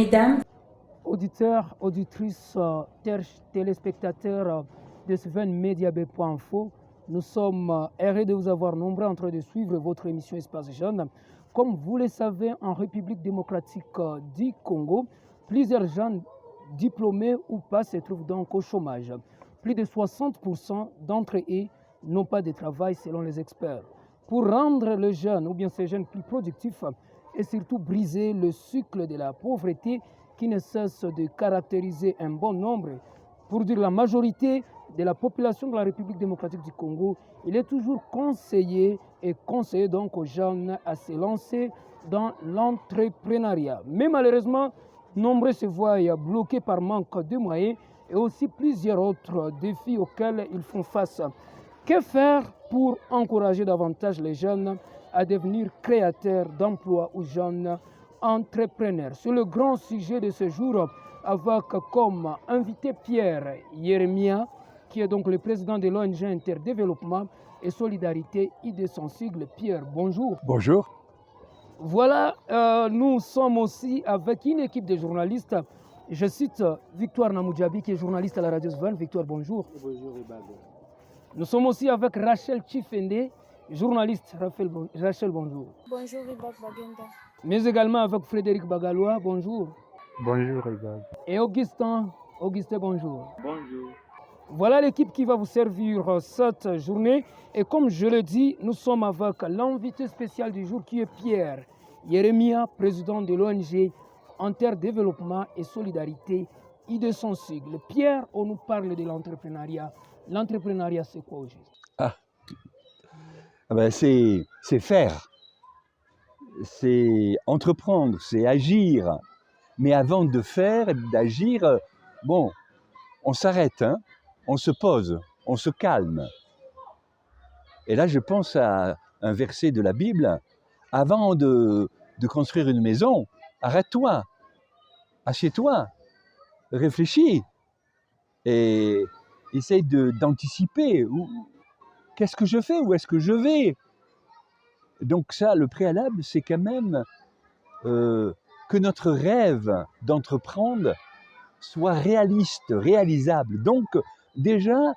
mesdames, Auditeurs, auditrices, téléspectateurs de SvenMediaB.info, nous sommes heureux de vous avoir nombreux en train de suivre votre émission Espace Jeunes. Comme vous le savez, en République démocratique du Congo, plusieurs jeunes diplômés ou pas se trouvent donc au chômage. Plus de 60% d'entre eux n'ont pas de travail selon les experts. Pour rendre les jeunes ou bien ces jeunes plus productifs et surtout briser le cycle de la pauvreté qui ne cesse de caractériser un bon nombre, pour dire la majorité de la population de la République démocratique du Congo, il est toujours conseillé donc aux jeunes à se lancer dans l'entrepreneuriat. Mais malheureusement, nombreux se voient bloqués par manque de moyens et aussi plusieurs autres défis auxquels ils font face. Que faire pour encourager davantage les jeunes à devenir créateurs d'emplois ou jeunes entrepreneurs? C'est le grand sujet de ce jour avec comme invité Pierre Yeremia, qui est donc le président de l'ONG Interdéveloppement et Solidarité ID son sigle. Pierre, bonjour. Bonjour. Voilà, nous sommes aussi avec une équipe de journalistes. Je cite Victoire Namoudjabi, qui est journaliste à la radio Sven. Victoire, bonjour. Bonjour, Ibago. Nous sommes aussi avec Rachel Chifende, journaliste. Rachel, bonjour. Bonjour, Ibak Bagenda. Mais également avec Frédéric Bagalois, bonjour. Bonjour, Ibago. Et Augustin, bonjour. Bonjour. Voilà l'équipe qui va vous servir cette journée. Et comme je le dis, nous sommes avec l'invité spécial du jour qui est Pierre Yeremia, président de l'ONG Interdéveloppement et Solidarité, ID son sigle. Pierre, on nous parle de l'entrepreneuriat. L'entrepreneuriat, c'est quoi au juste? C'est faire, c'est entreprendre, c'est agir. Mais avant de faire et d'agir, bon, on s'arrête, hein, on se pose, on se calme. Et là, je pense à un verset de la Bible. Avant de construire une maison, arrête-toi, assieds-toi, réfléchis et essaye d'anticiper. Qu'est-ce que je fais? Où est-ce que je vais? Donc ça, le préalable, c'est quand même que notre rêve d'entreprendre soit réaliste, réalisable. Donc déjà,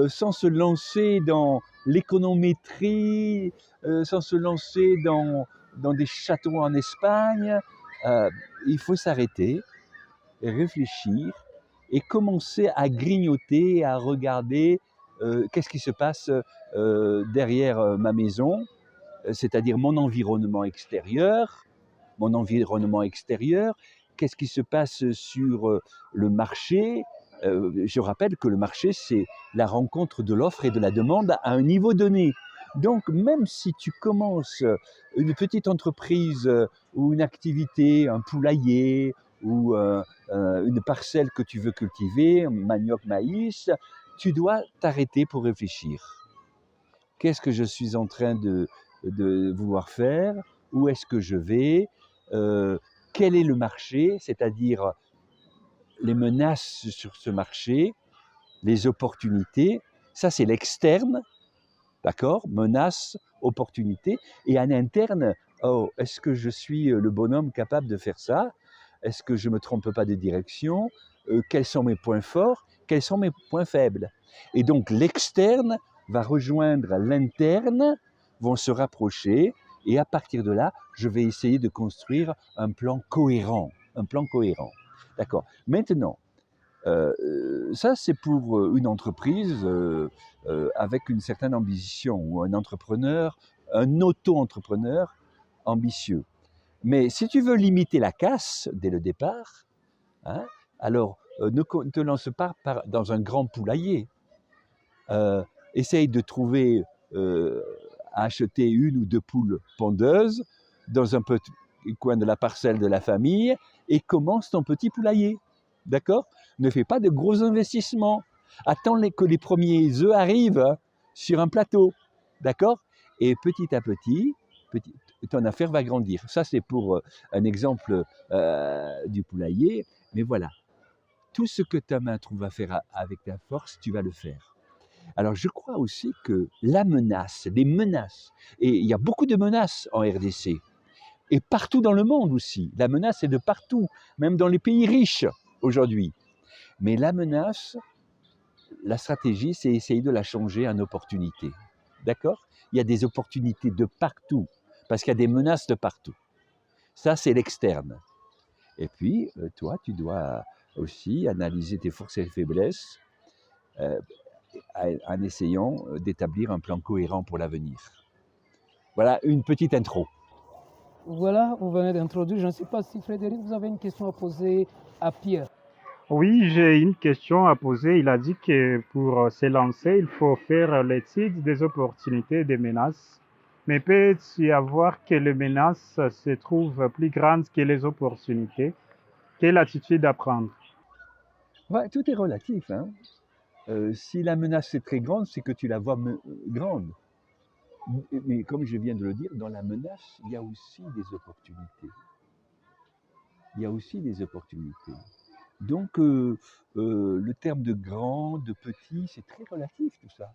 sans se lancer dans l'économétrie, sans se lancer dans des châteaux en Espagne, il faut s'arrêter et réfléchir et commencer à grignoter, à regarder qu'est-ce qui se passe derrière ma maison, c'est-à-dire mon environnement extérieur, qu'est-ce qui se passe sur le marché. Je rappelle que le marché, c'est la rencontre de l'offre et de la demande à un niveau donné. Donc, même si tu commences une petite entreprise ou une activité, un poulailler ou une parcelle que tu veux cultiver, manioc, maïs, tu dois t'arrêter pour réfléchir. Qu'est-ce que je suis en train de vouloir faire? Où est-ce que je vais? Quel est le marché? C'est-à-dire les menaces sur ce marché, les opportunités. Ça, c'est l'externe, d'accord? Menaces, opportunités. Et en interne, est-ce que je suis le bonhomme capable de faire ça? Est-ce que je ne me trompe pas de direction? Quels sont mes points forts? Quels sont mes points faibles? Et donc, l'externe va rejoindre l'interne, vont se rapprocher, et à partir de là, je vais essayer de construire un plan cohérent. D'accord. Maintenant, ça, c'est pour une entreprise avec une certaine ambition, ou un entrepreneur, un auto-entrepreneur ambitieux. Mais si tu veux limiter la casse dès le départ, hein, alors ne te lance pas dans un grand poulailler. Essaye de trouver, acheter 1 ou 2 poules pondeuses dans un petit coin de la parcelle de la famille et commence ton petit poulailler. D'accord? Ne fais pas de gros investissements. Attends que les premiers œufs arrivent sur un plateau. D'accord? Et petit à petit, ton affaire va grandir. Ça, c'est pour un exemple du poulailler. Mais voilà, tout ce que ta main trouve à faire avec ta force, tu vas le faire. Alors, je crois aussi que les menaces, et il y a beaucoup de menaces en RDC, Et partout dans le monde aussi. La menace est de partout, même dans les pays riches aujourd'hui. Mais la menace, la stratégie, c'est essayer de la changer en opportunité. D'accord? Il y a des opportunités de partout, parce qu'il y a des menaces de partout. Ça, c'est l'externe. Et puis, toi, tu dois aussi analyser tes forces et faiblesses en essayant d'établir un plan cohérent pour l'avenir. Voilà une petite intro. Voilà, vous venez d'introduire. Je ne sais pas si Frédéric, vous avez une question à poser à Pierre. Oui, j'ai une question à poser. Il a dit que pour se lancer, il faut faire l'étude des opportunités et des menaces. Mais peut-il y avoir que les menaces se trouvent plus grandes que les opportunités? Quelle attitude à prendre? Ouais, tout est relatif. Hein. Si la menace est très grande, c'est que tu la vois grande. Mais comme je viens de le dire, dans la menace, il y a aussi des opportunités. Il y a aussi des opportunités. Donc, le terme de grand, de petit, c'est très relatif tout ça.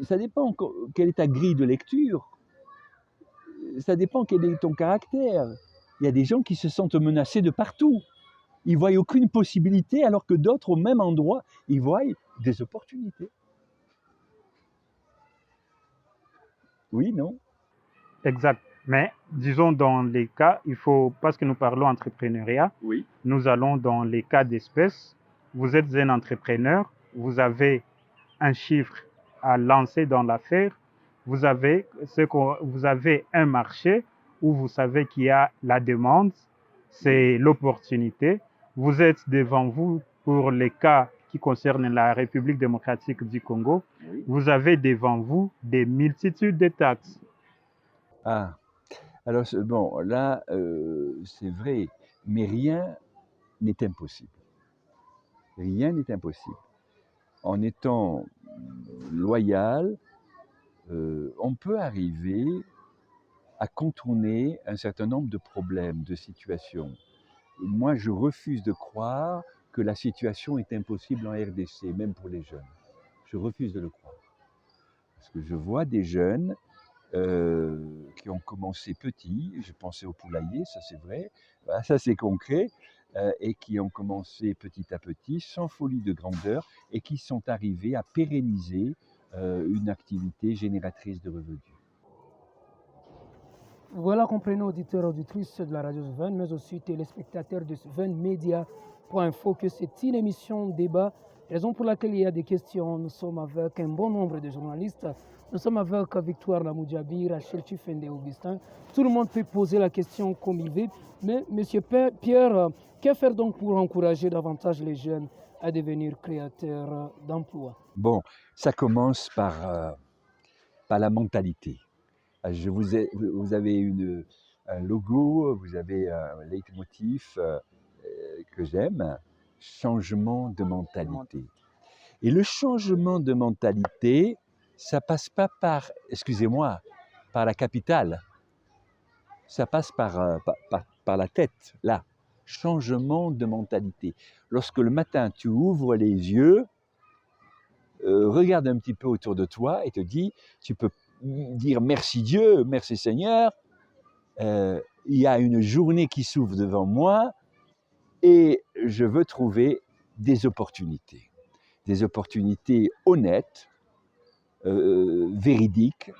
Ça dépend quelle est ta grille de lecture. Ça dépend quel est ton caractère. Il y a des gens qui se sentent menacés de partout. Ils ne voient aucune possibilité, alors que d'autres, au même endroit, ils voient des opportunités. Oui, non? Exact. Mais disons dans les cas, parce que nous parlons entrepreneuriat, Oui. nous allons dans les cas d'espèce. Vous êtes un entrepreneur, vous avez un chiffre à lancer dans l'affaire, vous avez un marché où vous savez qu'il y a la demande, c'est l'opportunité. Vous êtes devant vous pour les cas qui concernent la République démocratique du Congo. Oui. Vous avez devant vous des multitudes de taxes. Ah, alors bon, là, c'est vrai, mais rien n'est impossible. Rien n'est impossible. En étant loyal, on peut arriver à contourner un certain nombre de problèmes, de situations. Moi, je refuse de croire que la situation est impossible en RDC, même pour les jeunes. Je refuse de le croire. Parce que je vois des jeunes qui ont commencé petits, je pensais au poulailler, ça c'est vrai, ça c'est concret, et qui ont commencé petit à petit, sans folie de grandeur, et qui sont arrivés à pérenniser une activité génératrice de revenus. Voilà, comprenez, auditeurs et auditrices de la radio Sven, mais aussi téléspectateurs de Sven Media.info, que c'est une émission débat, raison pour laquelle il y a des questions. Nous sommes avec un bon nombre de journalistes. Nous sommes avec Victoire Lamoudjabi, Rachel Chifende Augustin. Tout le monde peut poser la question comme il veut. Mais Monsieur Pierre, que faire donc pour encourager davantage les jeunes à devenir créateurs d'emplois? Bon, ça commence par la mentalité. Vous avez un logo, vous avez un leitmotiv que j'aime, changement de mentalité. Et le changement de mentalité, ça passe pas par, excusez-moi, par la capitale. Ça passe par la tête, là. Changement de mentalité. Lorsque le matin, tu ouvres les yeux, regarde un petit peu autour de toi et te dis, tu peux dire merci Dieu, merci Seigneur, il y a une journée qui s'ouvre devant moi et je veux trouver des opportunités honnêtes, véridiques,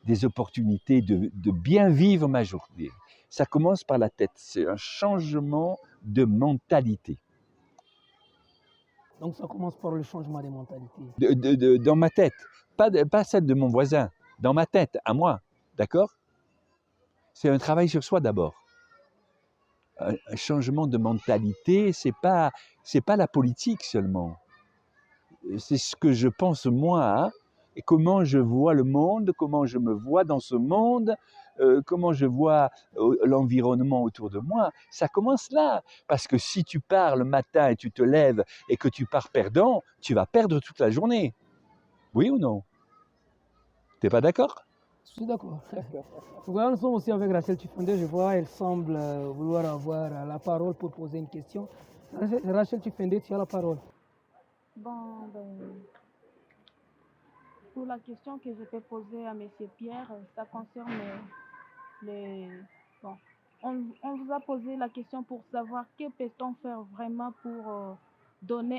des opportunités de bien vivre ma journée. Ça commence par la tête, c'est un changement de mentalité. Donc ça commence par le changement des mentalités. Dans ma tête, pas celle de mon voisin, dans ma tête, à moi, d'accord? C'est un travail sur soi d'abord. Un changement de mentalité, c'est pas la politique seulement. C'est ce que je pense moi, et comment je vois le monde, comment je me vois dans ce monde, comment je vois l'environnement autour de moi. Ça commence là, parce que si tu pars le matin et tu te lèves et que tu pars perdant, tu vas perdre toute la journée. Oui ou non? T'es pas d'accord? Je suis d'accord. Voilà, nous sommes aussi avec Rachel Chifende. Je vois, elle semble vouloir avoir la parole pour poser une question. Rachel Chifende, tu as la parole. Bon, ben, Pour la question que je peux poser à M. Pierre, ça concerne les... Bon, on vous a posé la question pour savoir que peut-on faire vraiment pour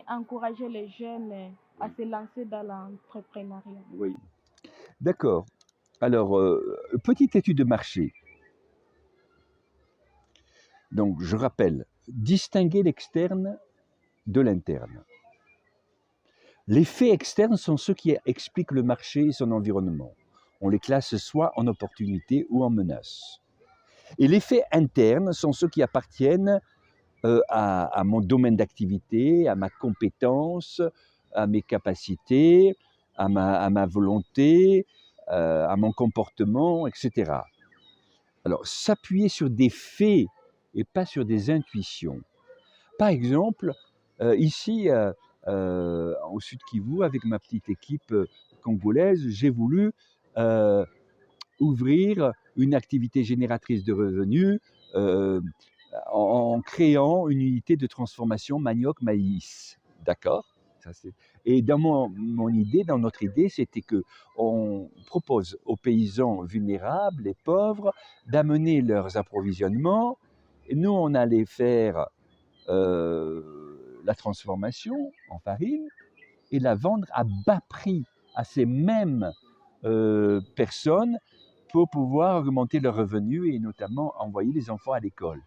encourager les jeunes à se lancer dans l'entrepreneuriat. Oui. D'accord. Alors, petite étude de marché. Donc, je rappelle, distinguer l'externe de l'interne. Les faits externes sont ceux qui expliquent le marché et son environnement. On les classe soit en opportunité ou en menace. Et les faits internes sont ceux qui appartiennent à mon domaine d'activité, à ma compétence, à mes capacités, à ma volonté, à mon comportement, etc. Alors, s'appuyer sur des faits et pas sur des intuitions. Par exemple, ici, au Sud Kivu, avec ma petite équipe congolaise, j'ai voulu ouvrir une activité génératrice de revenus en créant une unité de transformation manioc-maïs. D'accord? Et dans mon idée, dans notre idée, c'était que on propose aux paysans vulnérables et pauvres d'amener leurs approvisionnements. Et nous, on allait faire la transformation en farine et la vendre à bas prix à ces mêmes personnes pour pouvoir augmenter leurs revenus et notamment envoyer les enfants à l'école.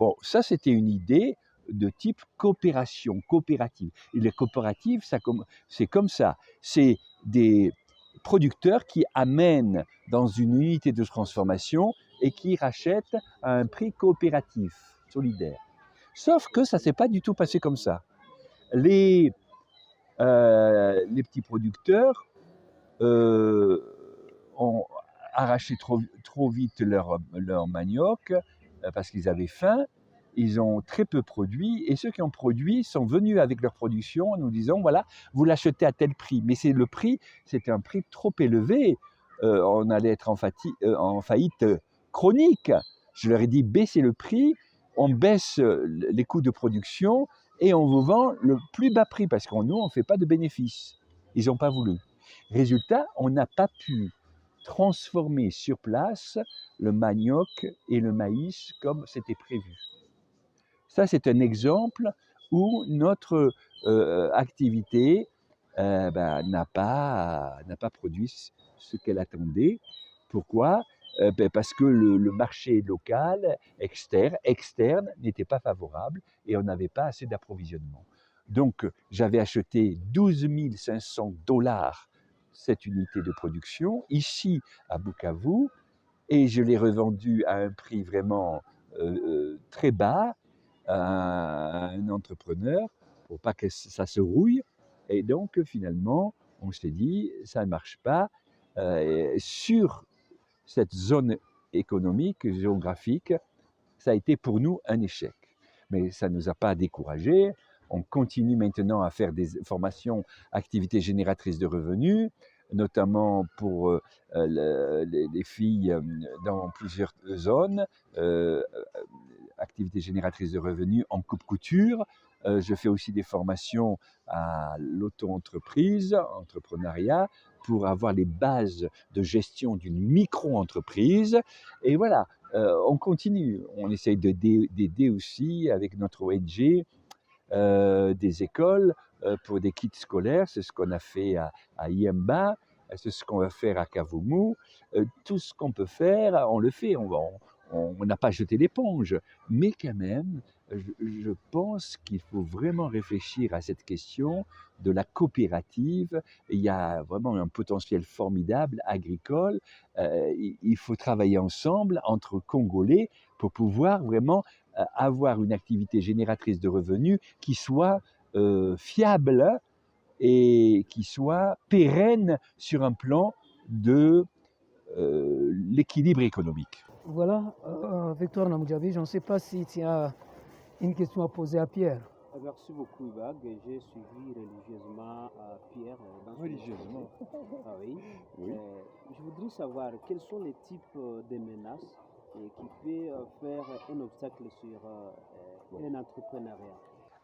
Bon, ça c'était une idée de type coopération, coopérative. Et les coopératives, c'est comme ça. C'est des producteurs qui amènent dans une unité de transformation et qui rachètent à un prix coopératif, solidaire. Sauf que ça ne s'est pas du tout passé comme ça. Les petits producteurs ont arraché trop vite leur manioc parce qu'ils avaient faim. Ils ont très peu produit et ceux qui ont produit sont venus avec leur production en nous disant voilà, vous l'achetez à tel prix. Mais c'est le prix, c'était un prix trop élevé. On allait être en faillite chronique. Je leur ai dit baissez le prix, on baisse les coûts de production et on vous vend le plus bas prix parce que nous, on ne fait pas de bénéfices. Ils n'ont pas voulu. Résultat, on n'a pas pu transformer sur place le manioc et le maïs comme c'était prévu. Ça, c'est un exemple où notre activité n'a pas produit ce qu'elle attendait. Pourquoi? Parce que le marché local, externe, n'était pas favorable et on n'avait pas assez d'approvisionnement. Donc, j'avais acheté 12 500 $ cette unité de production, ici à Bukavu, et je l'ai revendue à un prix vraiment très bas à un entrepreneur pour pas que ça se rouille. Et donc, finalement, on s'est dit, ça ne marche pas. Sur cette zone économique, géographique, ça a été pour nous un échec. Mais ça ne nous a pas découragés. On continue maintenant à faire des formations, activités génératrices de revenus, notamment pour les filles dans plusieurs zones, activités génératrices de revenus en coupe-couture. Je fais aussi des formations à l'auto-entreprise, entrepreneuriat, pour avoir les bases de gestion d'une micro-entreprise. Et voilà, on continue. On essaye d'aider aussi avec notre ONG des écoles pour des kits scolaires. C'est ce qu'on a fait à Yemba, c'est ce qu'on va faire à Kavumu. Tout ce qu'on peut faire, on le fait. On n'a pas jeté l'éponge, mais quand même, je pense qu'il faut vraiment réfléchir à cette question de la coopérative. Il y a vraiment un potentiel formidable agricole. Il faut travailler ensemble entre Congolais pour pouvoir vraiment avoir une activité génératrice de revenus qui soit fiable et qui soit pérenne sur un plan de l'équilibre économique. Voilà, Victor Namoudjabi, je ne sais pas si tu as une question à poser à Pierre. Merci beaucoup, Ibag. J'ai suivi religieusement Pierre dans Religieusement. Ah oui. Oui. Je voudrais savoir quels sont les types de menaces qui peuvent faire un obstacle sur un entrepreneuriat.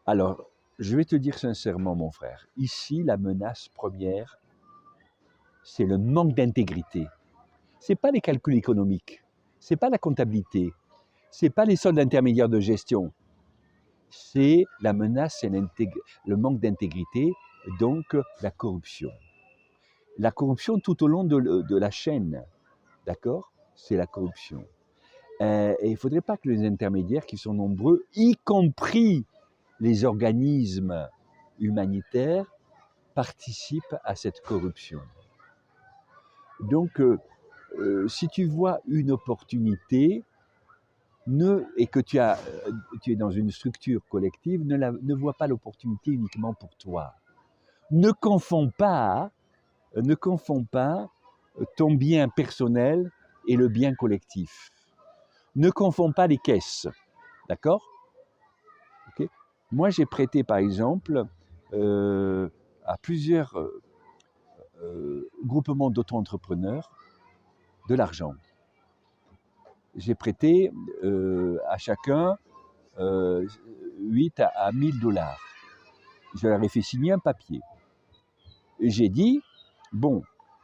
Alors, je vais te dire sincèrement, mon frère, ici, la menace première, c'est le manque d'intégrité. Ce n'est pas les calculs économiques, ce n'est pas la comptabilité, ce n'est pas les soldes intermédiaires de gestion, c'est la menace et le manque d'intégrité, donc la corruption. La corruption tout au long de la chaîne, d'accord? C'est la corruption. Et il ne faudrait pas que les intermédiaires, qui sont nombreux, y compris les organismes humanitaires, participent à cette corruption. Donc, si tu vois une opportunité et que tu es dans une structure collective, ne vois pas l'opportunité uniquement pour toi. Ne confonds pas ton bien personnel et le bien collectif. Ne confonds pas les caisses, d'accord? Okay. Moi, j'ai prêté, par exemple, à plusieurs groupements d'auto-entrepreneurs de l'argent. J'ai prêté à chacun 8 à 1000 $. Je leur ai fait signer un papier. Et j'ai dit, bon,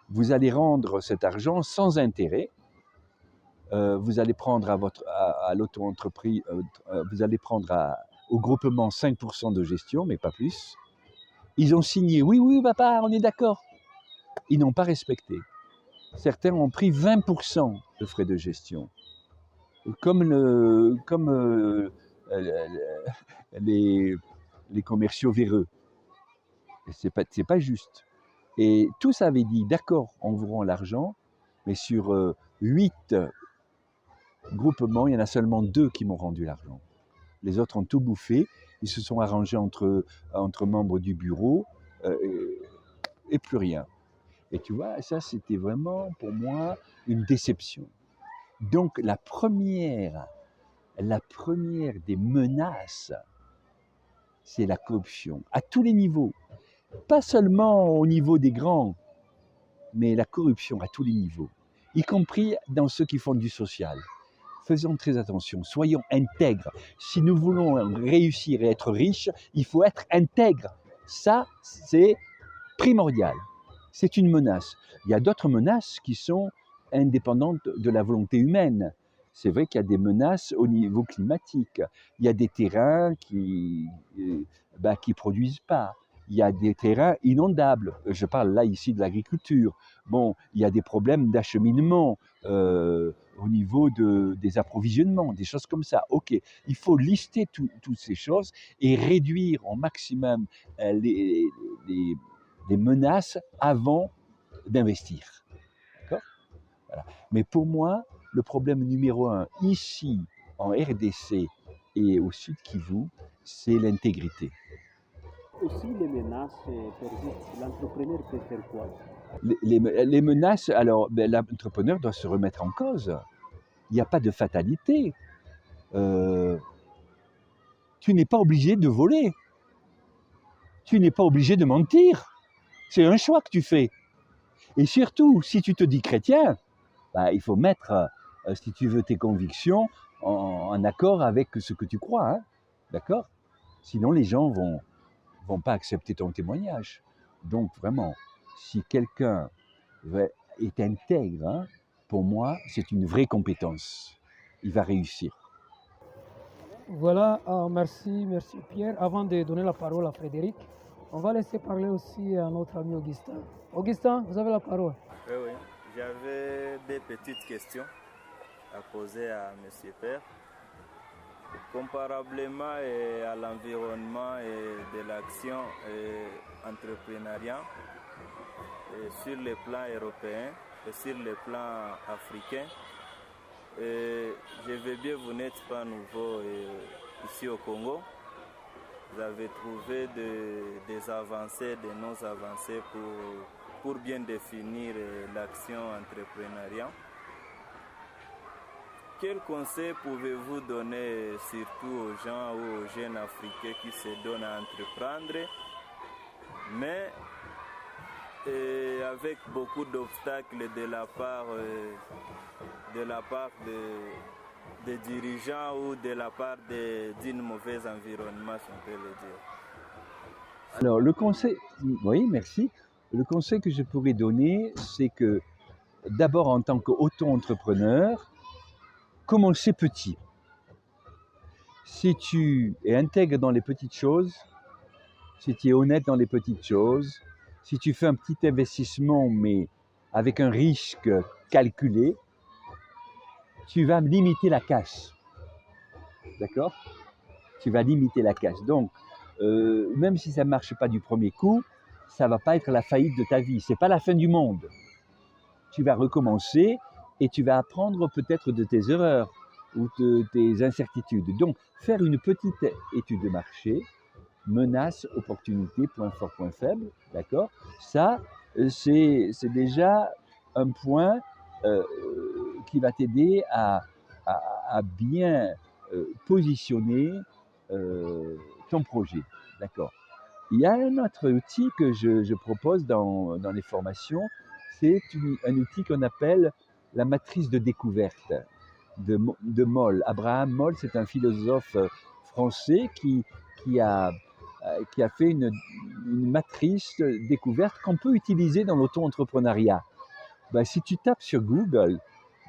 vous allez rendre cet argent sans intérêt. Vous allez prendre à l'auto-entreprise, vous allez prendre au groupement 5% de gestion, mais pas plus. Ils ont signé, oui, papa, on est d'accord. Ils n'ont pas respecté. Certains ont pris 20% de frais de gestion. Comme les commerciaux véreux. C'est pas juste. Et tous avaient dit, d'accord, on vous rend l'argent, mais sur 8 groupements, il y en a seulement 2 qui m'ont rendu l'argent. Les autres ont tout bouffé, ils se sont arrangés entre membres du bureau et plus rien. Et tu vois, ça c'était vraiment pour moi une déception. Donc la première des menaces, c'est la corruption, à tous les niveaux. Pas seulement au niveau des grands, mais la corruption à tous les niveaux, y compris dans ceux qui font du social. Faisons très attention, soyons intègres. Si nous voulons réussir et être riches, il faut être intègre. Ça, c'est primordial. C'est une menace. Il y a d'autres menaces qui sont indépendantes de la volonté humaine. C'est vrai qu'il y a des menaces au niveau climatique. Il y a des terrains qui produisent pas. Il y a des terrains inondables. Je parle là ici de l'agriculture. Bon, il y a des problèmes d'acheminement au niveau des approvisionnements, des choses comme ça. Ok, il faut lister toutes ces choses et réduire au maximum les menaces avant d'investir. D'accord ? Voilà. Mais pour moi, le problème numéro 1 ici en RDC et au Sud Kivu, c'est l'intégrité. Aussi, les menaces persistent. L'entrepreneur peut faire quoi? Les menaces, alors l'entrepreneur doit se remettre en cause. Il n'y a pas de fatalité. Tu n'es pas obligé de voler. Tu n'es pas obligé de mentir. C'est un choix que tu fais. Et surtout, si tu te dis chrétien, il faut mettre, si tu veux, tes convictions en accord avec ce que tu crois. Hein, d'accord ? Sinon, les gens vont pas accepter ton témoignage. Donc, vraiment, si quelqu'un est intègre, hein, pour moi, c'est une vraie compétence. Il va réussir. Voilà, merci Pierre. Avant de donner la parole à Frédéric, on va laisser parler aussi à notre ami Augustin. Augustin, vous avez la parole. Oui. J'avais des petites questions à poser à M. Père. Comparablement à l'environnement et de l'action entrepreneuriale sur le plan européen et sur le plan africain, je veux bien, vous n'êtes pas nouveau ici au Congo. Vous avez trouvé des avancées, des non-avancées pour bien définir l'action entrepreneuriale. Quel conseil pouvez-vous donner surtout aux gens ou aux jeunes Africains qui se donnent à entreprendre, mais avec beaucoup d'obstacles de la part des dirigeants ou de la part d'un mauvais environnement, si on peut le dire? Alors, le conseil, oui, merci. Le conseil que je pourrais donner, c'est que d'abord en tant qu'auto-entrepreneur, commencez petit. Si tu es intègre dans les petites choses, si tu es honnête dans les petites choses, si tu fais un petit investissement mais avec un risque calculé, tu vas limiter la casse. D'accord? Tu vas limiter la casse. Donc, même si ça ne marche pas du premier coup, ça ne va pas être la faillite de ta vie. Ce n'est pas la fin du monde. Tu vas recommencer et tu vas apprendre peut-être de tes erreurs ou de tes incertitudes. Donc, faire une petite étude de marché, menace, opportunité, point fort, point faible, d'accord? Ça, c'est déjà un point qui va t'aider à bien positionner ton projet, d'accord? Il y a un autre outil que je propose dans les formations, c'est un outil qu'on appelle la matrice de découverte de Moll. Abraham Moll, c'est un philosophe français qui a fait une matrice découverte qu'on peut utiliser dans l'auto-entrepreneuriat. Ben, si tu tapes sur Google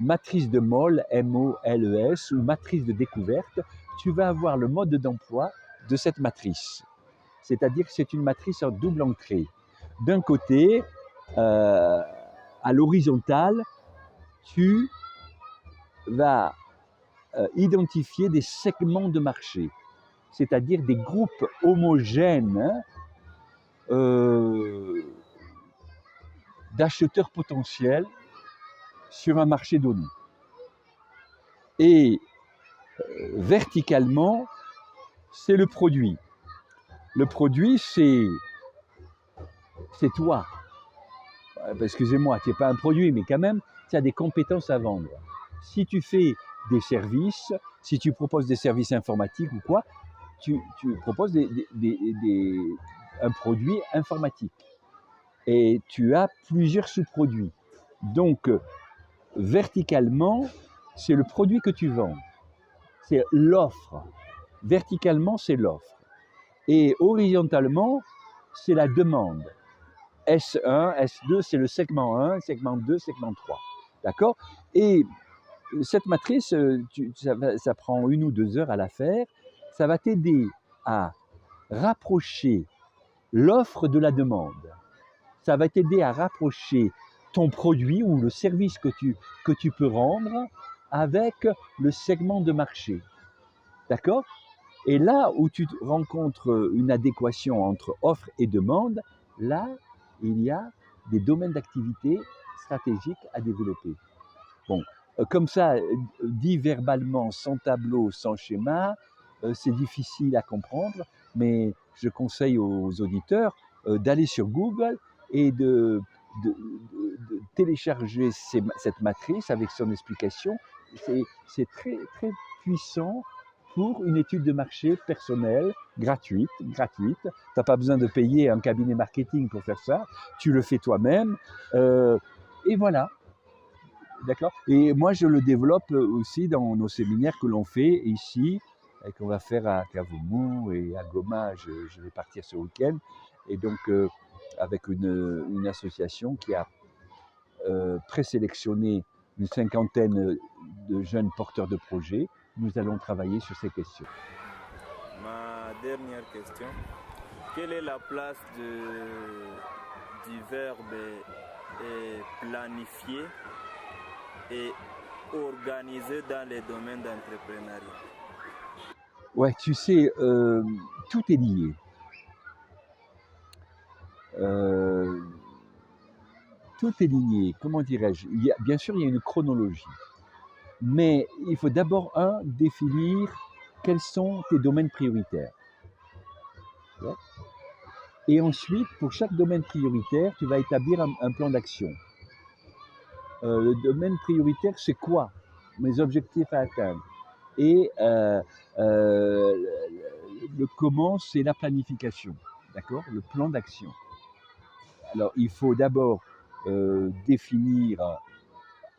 matrice de Moll, M-O-L-E-S, ou matrice de découverte, tu vas avoir le mode d'emploi de cette matrice. C'est-à-dire que c'est une matrice en double entrée. D'un côté, à l'horizontale, tu vas identifier des segments de marché, c'est-à-dire des groupes homogènes d'acheteurs potentiels sur un marché donné. Et verticalement, c'est le produit. Le produit, c'est toi. Excusez-moi, tu n'es pas un produit, mais quand même, tu as des compétences à vendre. Si tu fais des services, si tu proposes des services informatiques ou quoi, tu proposes un produit informatique. Et tu as plusieurs sous-produits. Donc, verticalement, c'est le produit que tu vends. C'est l'offre. Verticalement, c'est l'offre. Et horizontalement, c'est la demande. S1, S2, c'est le segment 1, segment 2, segment 3. D'accord? Et cette matrice, ça prend 1 ou 2 heures à la faire. Ça va t'aider à rapprocher l'offre de la demande. Ça va t'aider à rapprocher ton produit ou le service que tu peux rendre avec le segment de marché. D'accord? Et là où tu rencontres une adéquation entre offre et demande, là, il y a des domaines d'activité stratégiques à développer. Bon, comme ça, dit verbalement, sans tableau, sans schéma, c'est difficile à comprendre, mais je conseille aux auditeurs d'aller sur Google et de télécharger cette matrice avec son explication. C'est très, très puissant pour une étude de marché personnelle, gratuite. Tu n'as pas besoin de payer un cabinet marketing pour faire ça. Tu le fais toi-même. Et voilà. D'accord? Et moi, je le développe aussi dans nos séminaires que l'on fait ici, et qu'on va faire à Kavumu et à Goma. Je vais partir ce week-end. Et donc, avec une association qui a présélectionné une 50aine de jeunes porteurs de projets, nous allons travailler sur ces questions. Ma dernière question, quelle est la place du verbe planifier et organiser dans les domaines d'entrepreneuriat? Ouais, tu sais, tout est lié. Tout est lié, comment dirais-je? Bien sûr, il y a une chronologie. Mais il faut d'abord, définir quels sont tes domaines prioritaires. Ouais. Et ensuite, pour chaque domaine prioritaire, tu vas établir un plan d'action. Le domaine prioritaire, c'est quoi? Mes objectifs à atteindre. Et le comment, c'est la planification. D'accord? Le plan d'action. Alors, il faut d'abord définir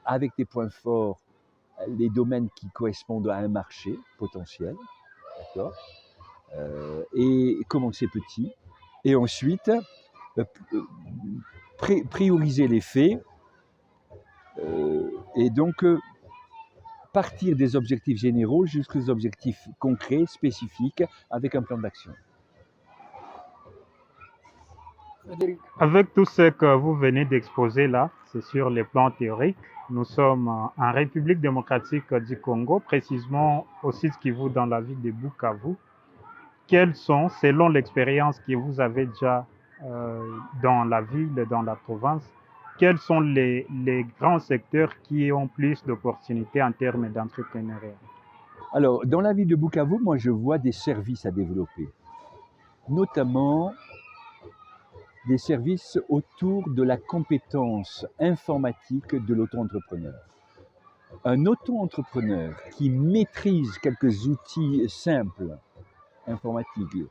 avec tes points forts les domaines qui correspondent à un marché potentiel, d'accord, et commencer petit. Et ensuite, prioriser les faits et donc partir des objectifs généraux jusqu'aux objectifs concrets, spécifiques, avec un plan d'action. Frédéric, Avec tout ce que vous venez d'exposer là, c'est sur les plans théoriques. Nous sommes en République démocratique du Congo, précisément au site Kivu dans la ville de Bukavu. Quels sont, selon l'expérience que vous avez déjà dans la ville, dans la province, quels sont les grands secteurs qui ont plus d'opportunités en termes d'entrepreneuriat? Alors, dans la ville de Bukavu, moi je vois des services à développer, notamment des services autour de la compétence informatique de l'auto-entrepreneur. Un auto-entrepreneur qui maîtrise quelques outils simples informatiques,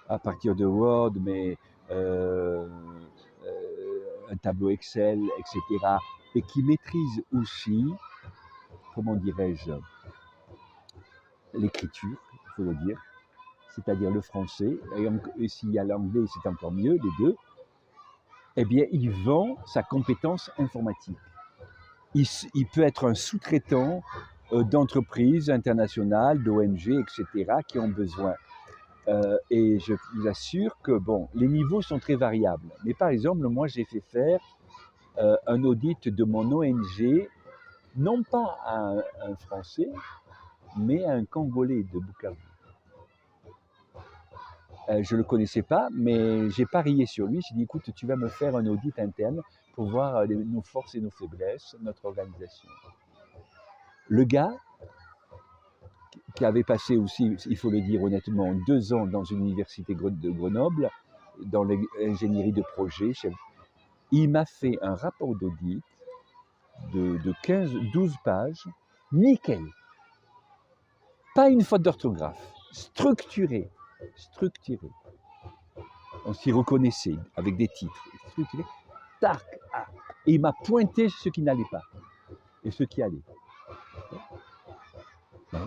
à partir de Word, mais un tableau Excel, etc., et qui maîtrise aussi, comment dirais-je, l'écriture, il faut le dire, c'est-à-dire le français, et s'il y a l'anglais, c'est encore mieux, les deux, eh bien, il vend sa compétence informatique. Il peut être un sous-traitant d'entreprises internationales, d'ONG, etc., qui ont besoin. Et je vous assure que, bon, les niveaux sont très variables. Mais par exemple, moi, j'ai fait faire un audit de mon ONG, non pas à un Français, mais à un Congolais de Bukavu. Je ne le connaissais pas, mais j'ai parié sur lui. J'ai dit, écoute, tu vas me faire un audit interne pour voir nos forces et nos faiblesses, notre organisation. Le gars, qui avait passé aussi, il faut le dire honnêtement, 2 ans dans une université de Grenoble, dans l'ingénierie de projet, il m'a fait un rapport d'audit de 12 pages, nickel. Pas une faute d'orthographe, structuré. On s'y reconnaissait avec des titres. Structuré, tac, ah. Et il m'a pointé ce qui n'allait pas et ce qui allait.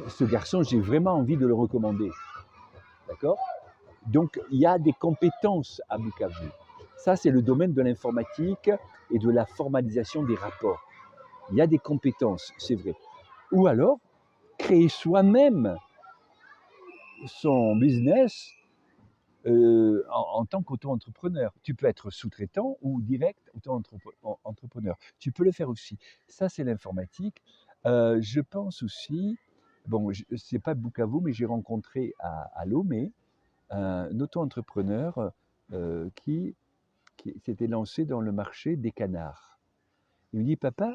Ce garçon, j'ai vraiment envie de le recommander. D'accord? Donc, il y a des compétences à Bukavu. Ça, c'est le domaine de l'informatique et de la formalisation des rapports. Il y a des compétences, c'est vrai. Ou alors, créer soi-même son business en tant qu'auto-entrepreneur. Tu peux être sous-traitant ou direct auto-entrepreneur. Tu peux le faire aussi. Ça, c'est l'informatique. Je pense aussi, bon, c'est pas Bukavu, mais j'ai rencontré à Lomé un auto-entrepreneur qui s'était lancé dans le marché des canards. Il me dit, papa,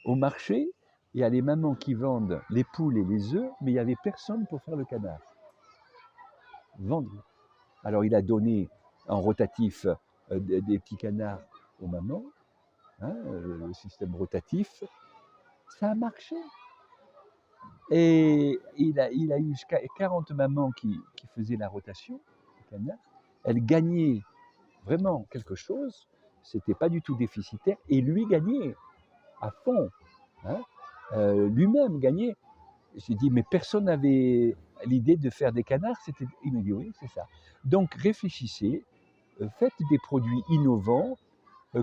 au marché, il y a les mamans qui vendent les poules et les œufs, mais il n'y avait personne pour faire le canard. Vendre. Alors il a donné en rotatif des petits canards aux mamans, hein, le système rotatif. Ça a marché. Et il a eu jusqu'à 40 mamans qui faisaient la rotation des canards. Elles gagnaient vraiment quelque chose. C'était pas du tout déficitaire. Et lui gagnait à fond. Hein. Lui-même gagnait. J'ai dit, mais personne n'avait l'idée de faire des canards. Il m'a dit, oui, c'est ça. Donc réfléchissez, faites des produits innovants,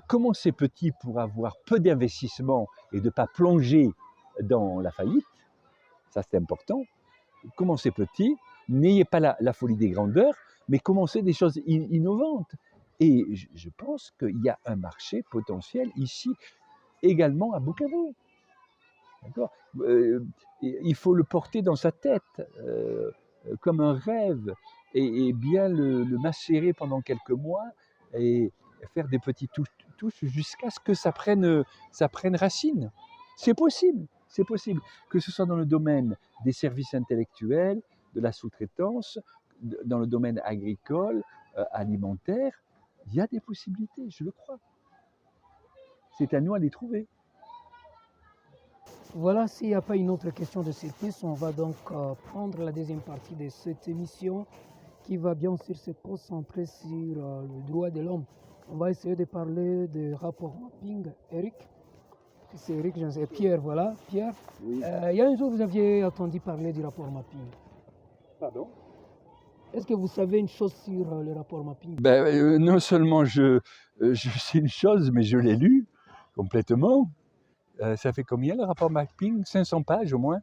commencez petit pour avoir peu d'investissement et de ne pas plonger dans la faillite. Ça, c'est important. Commencez petit, n'ayez pas la folie des grandeurs, mais commencez des choses innovantes. Et je pense qu'il y a un marché potentiel ici, également à Bukavu. D'accord ? Il faut le porter dans sa tête comme un rêve et bien le macérer pendant quelques mois et faire des petites touches jusqu'à ce que ça prenne racine. C'est possible, que ce soit dans le domaine des services intellectuels, de la sous-traitance, dans le domaine agricole, alimentaire. Il y a des possibilités, je le crois. C'est à nous à les trouver. Voilà, s'il n'y a pas une autre question de cette piste, on va donc prendre la deuxième partie de cette émission qui va bien sûr se concentrer sur le droit de l'homme. On va essayer de parler de rapport mapping. Eric, c'est Eric, je sais, Pierre, voilà, Pierre. Oui. Il y a un jour, vous aviez entendu parler du rapport mapping. Pardon? Est-ce que vous savez une chose sur le rapport mapping? Non seulement je sais une chose, mais je l'ai lu complètement. Ça fait combien le rapport mapping? 500 pages au moins?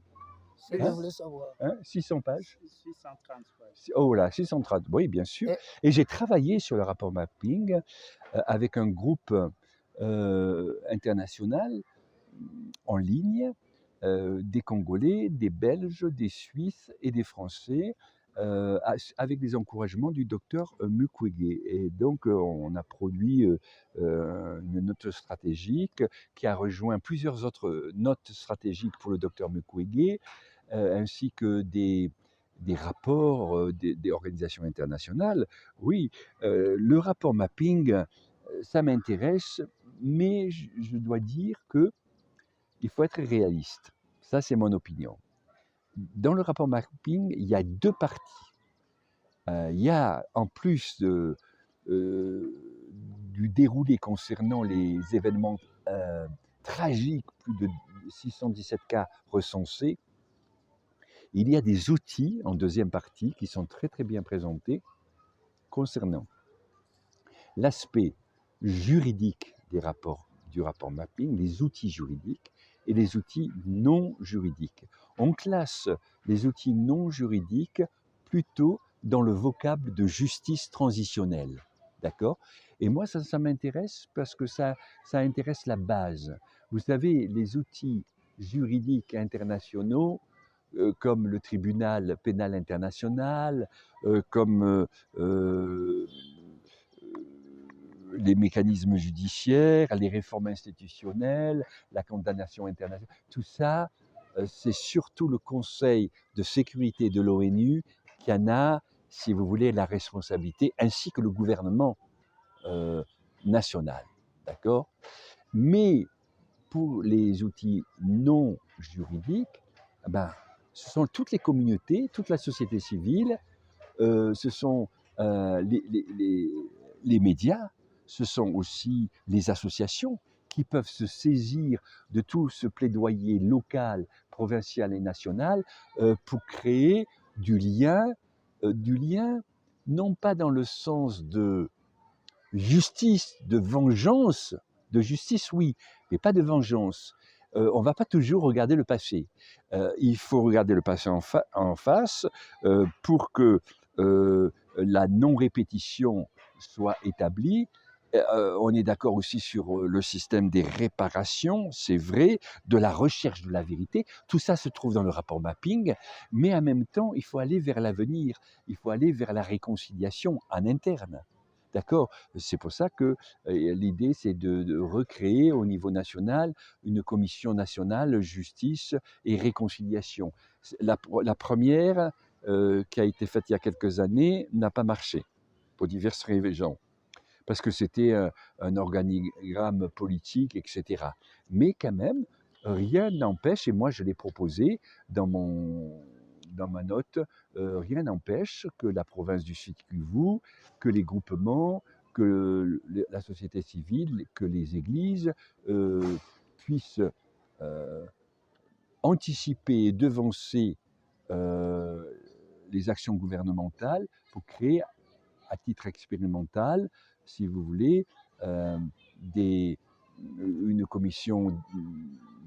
C'est que je voulais savoir. 600 pages? 630 pages. Oh là, 630, oui, bien sûr. Et j'ai travaillé sur le rapport mapping avec un groupe international en ligne, des Congolais, des Belges, des Suisses et des Français, avec des encouragements du docteur Mukwege. Et donc, on a produit une note stratégique qui a rejoint plusieurs autres notes stratégiques pour le docteur Mukwege, ainsi que des rapports des organisations internationales. Oui, le rapport mapping, ça m'intéresse, mais je dois dire que il faut être réaliste. Ça, c'est mon opinion. Dans le rapport mapping, il y a deux parties. Il y a, en plus du déroulé concernant les événements tragiques, plus de 617 cas recensés, il y a des outils en deuxième partie qui sont très très bien présentés concernant l'aspect juridique du rapport mapping, les outils juridiques et les outils non juridiques. On classe les outils non juridiques plutôt dans le vocable de justice transitionnelle. D'accord? Et moi, ça m'intéresse parce que ça intéresse la base. Vous savez, les outils juridiques internationaux, comme le tribunal pénal international, comme les mécanismes judiciaires, les réformes institutionnelles, la condamnation internationale, tout ça, c'est surtout le Conseil de sécurité de l'ONU qui en a, si vous voulez, la responsabilité, ainsi que le gouvernement national. D'accord? Mais pour les outils non juridiques, ce sont toutes les communautés, toute la société civile, ce sont les médias, ce sont aussi les associations qui peuvent se saisir de tout ce plaidoyer local, provincial et national pour créer du lien, non pas dans le sens de justice, de vengeance, de justice oui, mais pas de vengeance. On ne va pas toujours regarder le passé. Il faut regarder le passé en face pour que la non-répétition soit établie. On est d'accord aussi sur le système des réparations, c'est vrai, de la recherche de la vérité. Tout ça se trouve dans le rapport mapping, mais en même temps, il faut aller vers l'avenir, il faut aller vers la réconciliation en interne. D'accord? C'est pour ça que l'idée, c'est de recréer au niveau national une commission nationale justice et réconciliation. La première, qui a été faite il y a quelques années, n'a pas marché pour diverses raisons, parce que c'était un organigramme politique, etc. Mais quand même, rien n'empêche, et moi je l'ai proposé dans ma note, rien n'empêche que la province du Sud Kivu, que les groupements, que la société civile, que les églises puissent anticiper et devancer les actions gouvernementales pour créer, à titre expérimental, si vous voulez, une commission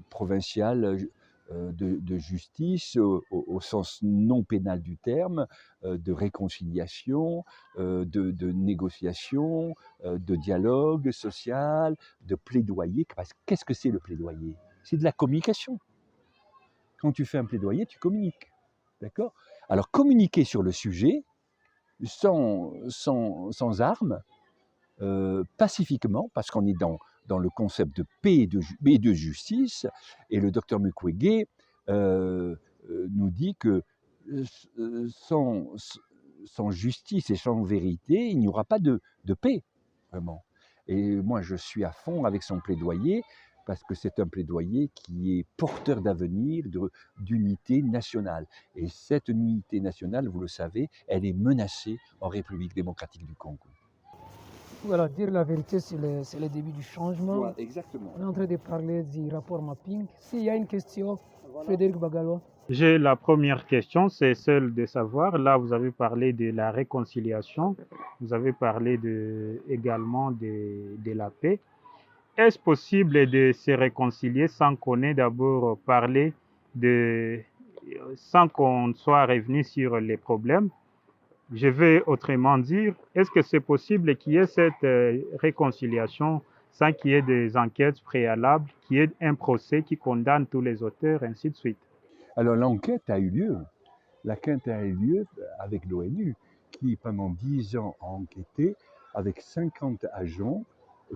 provinciale de justice au sens non pénal du terme, de réconciliation, de négociation, de dialogue social, de plaidoyer. Parce que qu'est-ce que c'est le plaidoyer? C'est de la communication. Quand tu fais un plaidoyer, tu communiques. D'accord? Alors communiquer sur le sujet, sans armes, pacifiquement, parce qu'on est dans le concept de paix et de justice, et le docteur Mukwege nous dit que sans justice et sans vérité, il n'y aura pas de paix, vraiment. Et moi, je suis à fond avec son plaidoyer, parce que c'est un plaidoyer qui est porteur d'avenir, d'unité nationale. Et cette unité nationale, vous le savez, elle est menacée en République démocratique du Congo. Voilà, dire la vérité, c'est le début du changement. Voilà, exactement. On est en train de parler du rapport mapping. S'il y a une question, Voilà. Frédéric Bagalois. J'ai la première question, c'est celle de savoir, là vous avez parlé de la réconciliation, vous avez parlé également de la paix. Est-ce possible de se réconcilier sans qu'on ait d'abord parlé sans qu'on soit revenu sur les problèmes? Je vais autrement dire, est-ce que c'est possible qu'il y ait cette réconciliation sans qu'il y ait des enquêtes préalables, qu'il y ait un procès qui condamne tous les auteurs, ainsi de suite? Alors l'enquête a eu lieu. L'enquête a eu lieu avec l'ONU, qui pendant 10 ans a enquêté avec 50 agents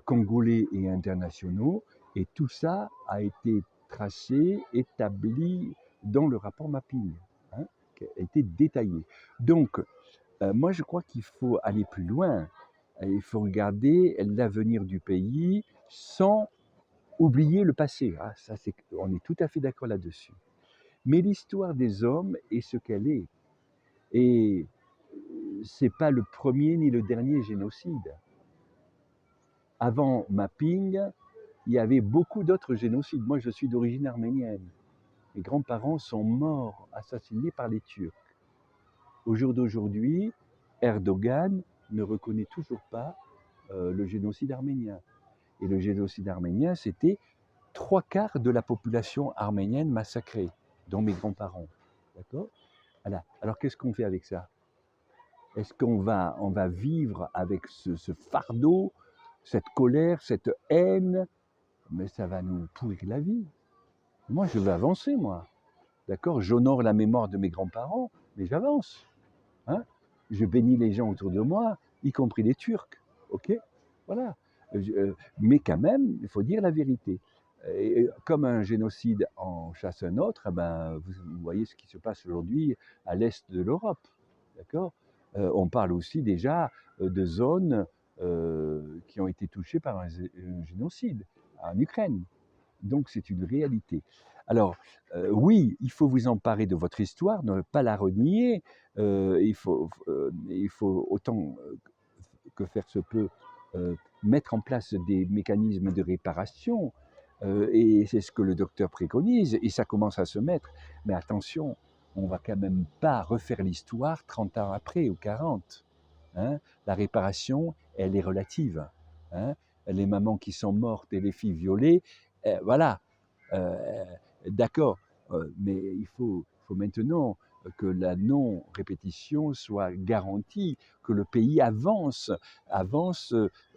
congolais et internationaux, et tout ça a été tracé, établi dans le rapport mapping, hein, qui a été détaillé. Donc, moi je crois qu'il faut aller plus loin. Il faut regarder l'avenir du pays sans oublier le passé. Ah, ça, on est tout à fait d'accord là-dessus. Mais l'histoire des hommes est ce qu'elle est. Et c'est pas le premier ni le dernier génocide. Avant Mapping, il y avait beaucoup d'autres génocides. Moi, je suis d'origine arménienne. Mes grands-parents sont morts, assassinés par les Turcs. Au jour d'aujourd'hui, Erdogan ne reconnaît toujours pas le génocide arménien. Et le génocide arménien, c'était 3/4 de la population arménienne massacrée, dont mes grands-parents. D'accord ? Voilà. Alors qu'est-ce qu'on fait avec ça? Est-ce qu'on va vivre avec ce fardeau, cette colère, cette haine? Mais ça va nous pourrir la vie. Moi, je veux avancer, moi. D'accord? J'honore la mémoire de mes grands-parents, mais j'avance. Hein? Je bénis les gens autour de moi, y compris les Turcs. Ok? Voilà. Mais quand même, il faut dire la vérité. Et comme un génocide en chasse un autre, vous voyez ce qui se passe aujourd'hui à l'est de l'Europe. D'accord? On parle aussi déjà de zones qui ont été touchées par un génocide en Ukraine. Donc c'est une réalité. Alors oui, il faut vous emparer de votre histoire, ne pas la renier. Il faut autant que faire se peut mettre en place des mécanismes de réparation. Et c'est ce que le docteur préconise, et ça commence à se mettre. Mais attention, on ne va quand même pas refaire l'histoire 30 ans après ou 40. Hein? La réparation, elle est relative. Hein? Les mamans qui sont mortes et les filles violées, voilà, d'accord, mais il faut maintenant que la non-répétition soit garantie, que le pays avance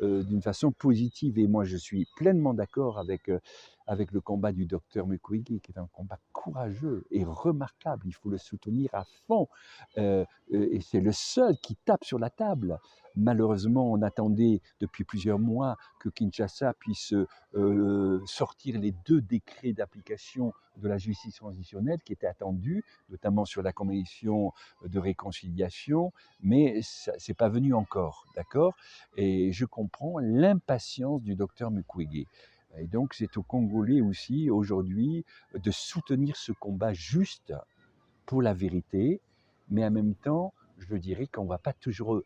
d'une façon positive. Et moi, je suis pleinement d'accord avec le combat du docteur Mukwege, qui est un combat courageux et remarquable. Il faut le soutenir à fond. Et c'est le seul qui tape sur la table. Malheureusement, on attendait depuis plusieurs mois que Kinshasa puisse sortir les 2 décrets d'application de la justice transitionnelle qui étaient attendus, notamment sur la commission de réconciliation, mais ça n'est pas venu encore, d'accord? Et je comprends l'impatience du docteur Mukwege. Et donc, c'est aux Congolais aussi, aujourd'hui, de soutenir ce combat juste pour la vérité, mais en même temps, je dirais qu'on ne va pas toujours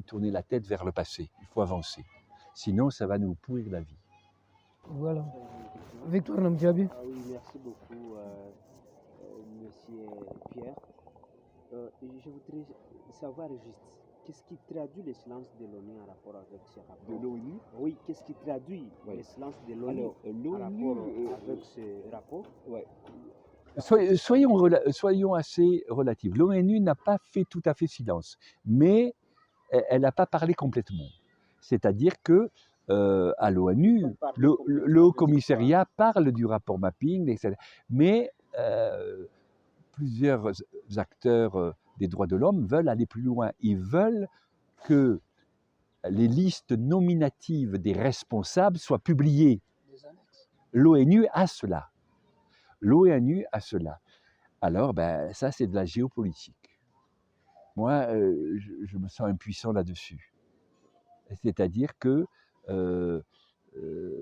tourner la tête vers le passé. Il faut avancer. Sinon, ça va nous pourrir la vie. Voilà. Victoire Namdiabi. Ah oui, merci beaucoup, Monsieur Pierre. Je voudrais savoir juste, qu'est-ce qui traduit le silence de l'ONU en rapport avec ce rapport? De l'ONU? Oui, qu'est-ce qui traduit le silence de l'ONU en rapport avec ce rapport? Ouais. Soyons assez relatifs. L'ONU n'a pas fait tout à fait silence, mais elle n'a pas parlé complètement. C'est-à-dire que à l'ONU, le Haut Commissariat parle du rapport mapping, etc. Mais plusieurs acteurs des droits de l'homme veulent aller plus loin. Ils veulent que les listes nominatives des responsables soient publiées. L'ONU a cela. L'ONU a cela. Alors, ça, c'est de la géopolitique. Moi, je me sens impuissant là-dessus. C'est-à-dire que,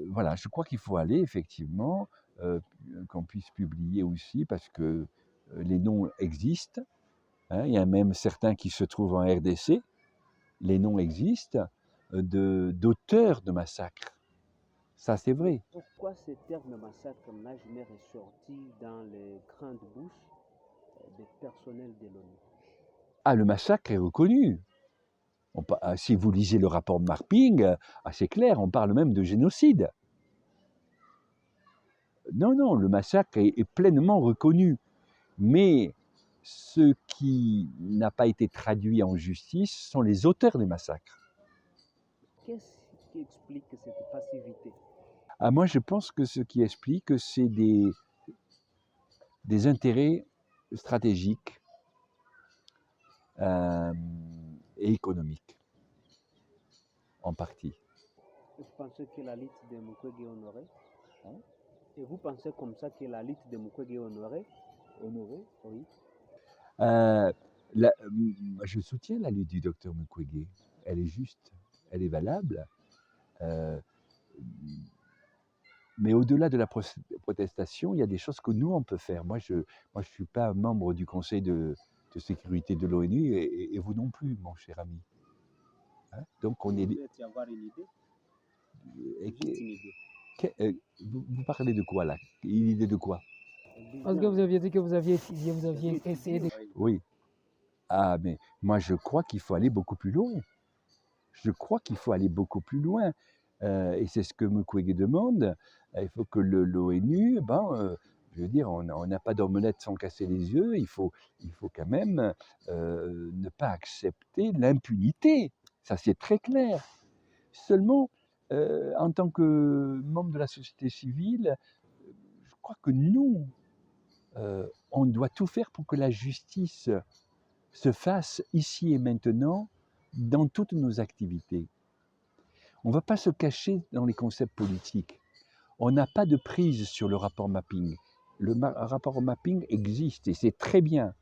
voilà, je crois qu'il faut aller, effectivement, qu'on puisse publier aussi, parce que les noms existent. Hein, il y a même certains qui se trouvent en RDC. Les noms existent d'auteurs de massacres. Ça, c'est vrai. Pourquoi ce terme massacre n'a jamais ressorti dans les grandes bouches des personnels de l'ONU? Ah, le massacre est reconnu. Si vous lisez le rapport Marping, c'est clair, on parle même de génocide. Non, non, le massacre est pleinement reconnu. Mais ce qui n'a pas été traduit en justice sont les auteurs des massacres. Qu'est-ce qui explique cette passivité? Ah, moi, je pense que ce qui explique, c'est des intérêts stratégiques et économiques, en partie. Vous pensez que la lutte de Mukwege est honorée? Hein? Et vous pensez comme ça que la lutte de Mukwege est honorée? Honorée, oui. Je soutiens la lutte du docteur Mukwege. Elle est juste, elle est valable. Mais au-delà de la protestation, il y a des choses que nous, on peut faire. Moi, je suis pas membre du Conseil de sécurité de l'ONU et vous non plus, mon cher ami. Hein? Donc, on est... Peut-être y avoir une idée? Juste une idée. Vous parlez de quoi, là? Une idée de quoi? Parce que vous aviez dit que vous aviez étudié, vous aviez essayé de... Oui. Ah, mais moi, je crois qu'il faut aller beaucoup plus loin. Je crois qu'il faut aller beaucoup plus loin. Et c'est ce que Mukwege demande. Il faut que l'ONU, je veux dire, on n'a pas d'omelette sans casser les yeux. Il faut quand même ne pas accepter l'impunité. Ça, c'est très clair. Seulement, en tant que membre de la société civile, je crois que nous, on doit tout faire pour que la justice se fasse ici et maintenant dans toutes nos activités. On ne va pas se cacher dans les concepts politiques. On n'a pas de prise sur le rapport mapping. Le rapport mapping existe et c'est très bien.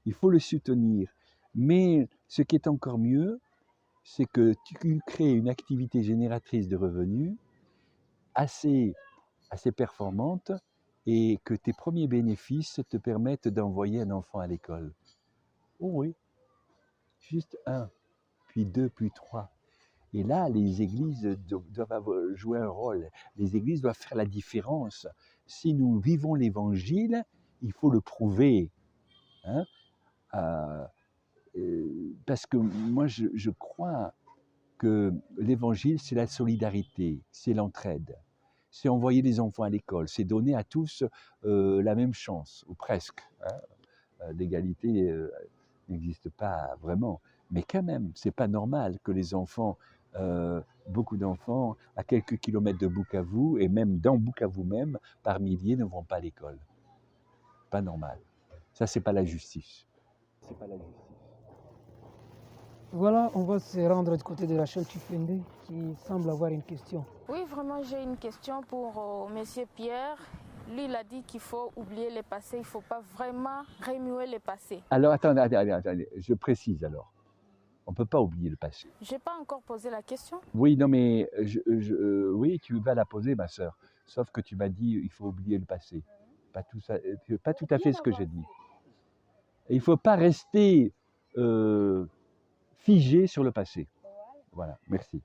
Il faut le soutenir. Mais ce qui est encore mieux, c'est que tu crées une activité génératrice de revenus assez performante et que tes premiers bénéfices te permettent d'envoyer un enfant à l'école. Oh oui, juste un, puis deux, puis trois. Et là, les églises doivent jouer un rôle. Les églises doivent faire la différence. Si nous vivons l'Évangile, il faut le prouver. Hein? Parce que moi, je crois que l'Évangile, c'est la solidarité, c'est l'entraide. C'est envoyer les enfants à l'école, c'est donner à tous la même chance, ou presque. Hein? L'égalité n'existe pas vraiment. Mais quand même, c'est pas normal que les enfants, beaucoup d'enfants, à quelques kilomètres de Bukavu, et même dans Bukavu même, par milliers, ne vont pas à l'école. Pas normal. Ça, c'est pas la justice. C'est pas la justice. Voilà, on va se rendre du côté de Rachel Tufende qui semble avoir une question. Oui, vraiment, j'ai une question pour Monsieur Pierre. Lui, il a dit qu'il faut oublier le passé, il ne faut pas vraiment remuer le passé. Alors, attendez, je précise alors. On ne peut pas oublier le passé. Je n'ai pas encore posé la question. Oui, non, mais oui, tu vas la poser, ma sœur. Sauf que tu m'as dit il faut oublier le passé. Pas tout à fait ce que j'ai dit. Et il ne faut pas rester figé sur le passé. Voilà, merci.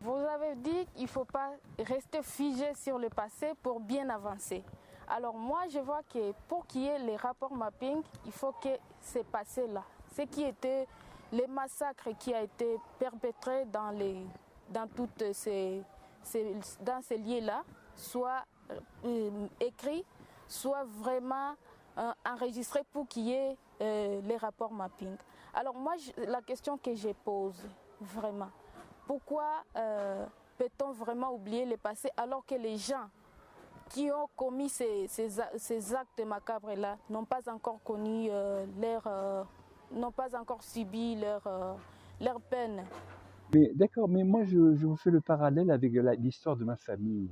Vous avez dit qu'il ne faut pas rester figé sur le passé pour bien avancer. Alors moi, je vois que pour qu'il y ait les rapports mapping, il faut que ce passé-là, ce qui était les massacres qui a été perpétrés dans ces lieux-là, soit écrit, soit vraiment enregistré pour qu'il y ait les rapports mapping. Alors moi, la question que je pose vraiment, pourquoi peut-on vraiment oublier le passé alors que les gens qui ont commis ces actes macabres-là n'ont pas encore connu n'ont pas encore subi leur peine? Mais d'accord, mais moi je vous fais le parallèle avec l'histoire de ma famille.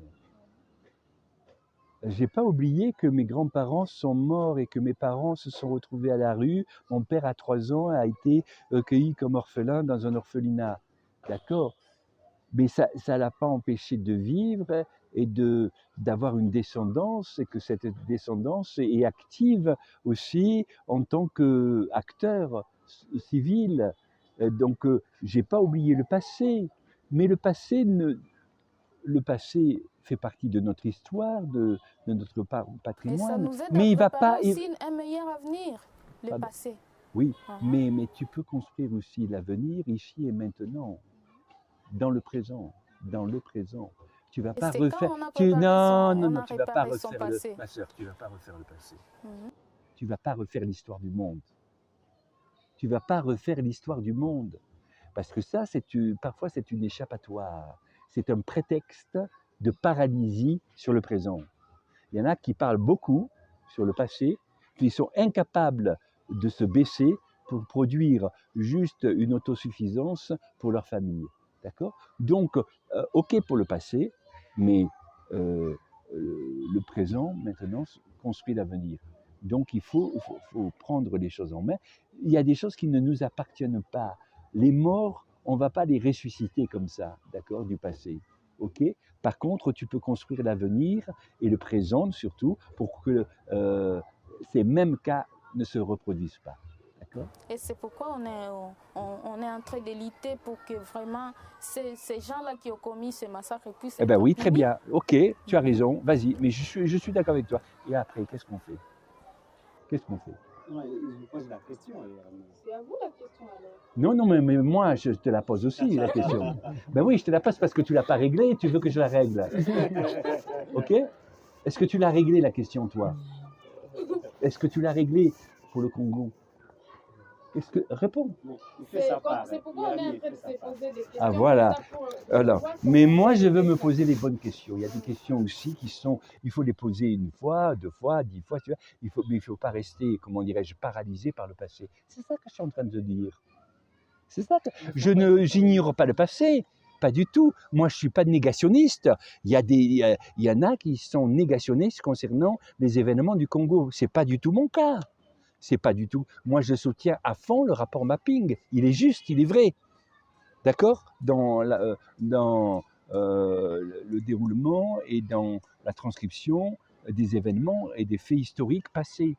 J'ai pas oublié que mes grands-parents sont morts et que mes parents se sont retrouvés à la rue. Mon père, à 3 ans, a été cueilli comme orphelin dans un orphelinat. D'accord? Mais ça ne l'a pas empêché de vivre et d'avoir une descendance, et que cette descendance est active aussi en tant qu'acteur civil. Donc, j'ai pas oublié le passé, mais le passé le passé fait partie de notre histoire, de notre Et ça patrimoine, nous aide mais il à va préparer pas... aussi un meilleur avenir, le Ah, passé. oui, Mhm. mais tu peux construire aussi l'avenir ici et maintenant, dans le présent, dans le présent. Tu vas Et pas c'est refaire... quand on a Tu, préparé non, son, non, on non, a tu vas pas réparé son refaire le... passé. Ma sœur, tu vas pas refaire le passé. Mhm. Tu vas pas refaire l'histoire du monde. Tu vas pas refaire l'histoire du monde. Parce que ça, parfois, c'est une échappatoire. C'est un prétexte de paralysie sur le présent. Il y en a qui parlent beaucoup sur le passé, qui sont incapables de se baisser pour produire juste une autosuffisance pour leur famille. D'accord? Donc, OK pour le passé, mais le présent, maintenant, construit l'avenir. Donc, il faut prendre les choses en main. Il y a des choses qui ne nous appartiennent pas. Les morts, on ne va pas les ressusciter comme ça, d'accord, du passé. OK? Par contre, tu peux construire l'avenir et le présent surtout pour que ces mêmes cas ne se reproduisent pas. D'accord? Et c'est pourquoi on est en train de lutter pour que vraiment ces gens-là qui ont commis ce massacre puissent Eh bien être oui, très punis. bien. OK, tu as raison. Vas-y, mais je suis d'accord avec toi. Et après, qu'est-ce qu'on fait? Qu'est-ce qu'on fait? Non, je vous pose la question. C'est à vous la question alors. Non, non, mais moi, je te la pose aussi, la question. Ben oui, je te la pose parce que tu ne l'as pas réglée et tu veux que je la règle. OK? Est-ce que tu l'as réglée, la question, toi? Est-ce que tu l'as réglée pour le Congo? Réponds. Il fait sa part. C'est pourquoi on est en train de se poser des questions. Ah voilà. Pour Alors, voir mais comment moi, on je veux fait. me poser les bonnes questions. Il y a des questions aussi il faut les poser une fois, 2 fois, 10 fois, tu vois. Mais il ne faut pas rester, comment dirais-je, paralysé par le passé. C'est ça que je suis en train de dire. C'est ça que j'ignore pas le passé. Pas du tout. Moi, je ne suis pas négationniste. Il y en a qui sont négationnistes concernant les événements du Congo. Ce n'est pas du tout mon cas. C'est pas du tout. Moi, je soutiens à fond le rapport mapping. Il est juste, il est vrai. D'accord? Dans le déroulement et dans la transcription des événements et des faits historiques passés.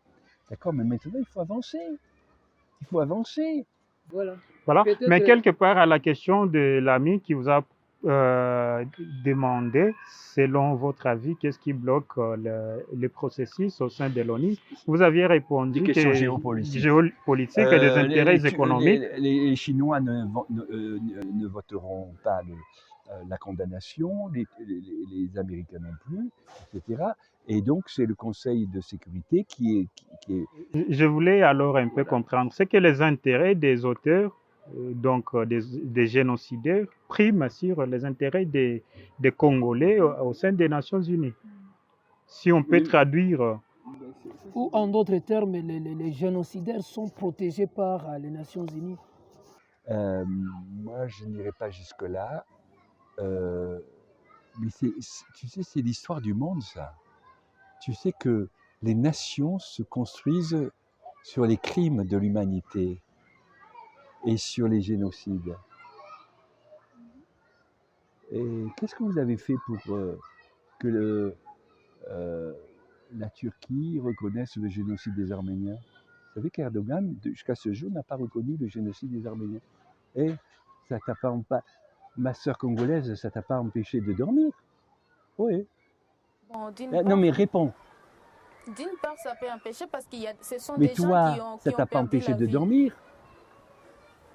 D'accord? Mais maintenant, il faut avancer. Il faut avancer. Voilà. Voilà. Peut-être- Mais quelque part à la question de l'ami qui vous a demandé, selon votre avis, qu'est-ce qui bloque le processus au sein de l'ONU, vous aviez répondu Des questions que géopolitiques. géopolitiques et des intérêts économiques. Les Chinois ne voteront pas la condamnation, les Américains non plus, etc. Et donc, c'est le Conseil de sécurité qui est Je voulais alors un peu comprendre, c'est que les intérêts des auteurs, des génocidaires, priment sur les intérêts des Congolais au sein des Nations Unies. Si on peut traduire, Ou en d'autres termes, les génocidaires sont protégés par les Nations Unies. moi, je n'irai pas jusque-là. Mais tu sais, c'est l'histoire du monde, ça. Tu sais que les nations se construisent sur les crimes de l'humanité et sur les génocides. Et qu'est-ce que vous avez fait pour que la Turquie reconnaisse le génocide des Arméniens? Vous savez qu'Erdogan, jusqu'à ce jour, n'a pas reconnu le génocide des Arméniens. Et ça t'a pas, ma sœur congolaise, ça t'a pas empêché de dormir? Oui. Bon, Non, mais réponds. d'une part, ça peut empêcher parce que ce sont Mais des toi, gens ça qui t'a ont pas perdu empêché la de vie. dormir?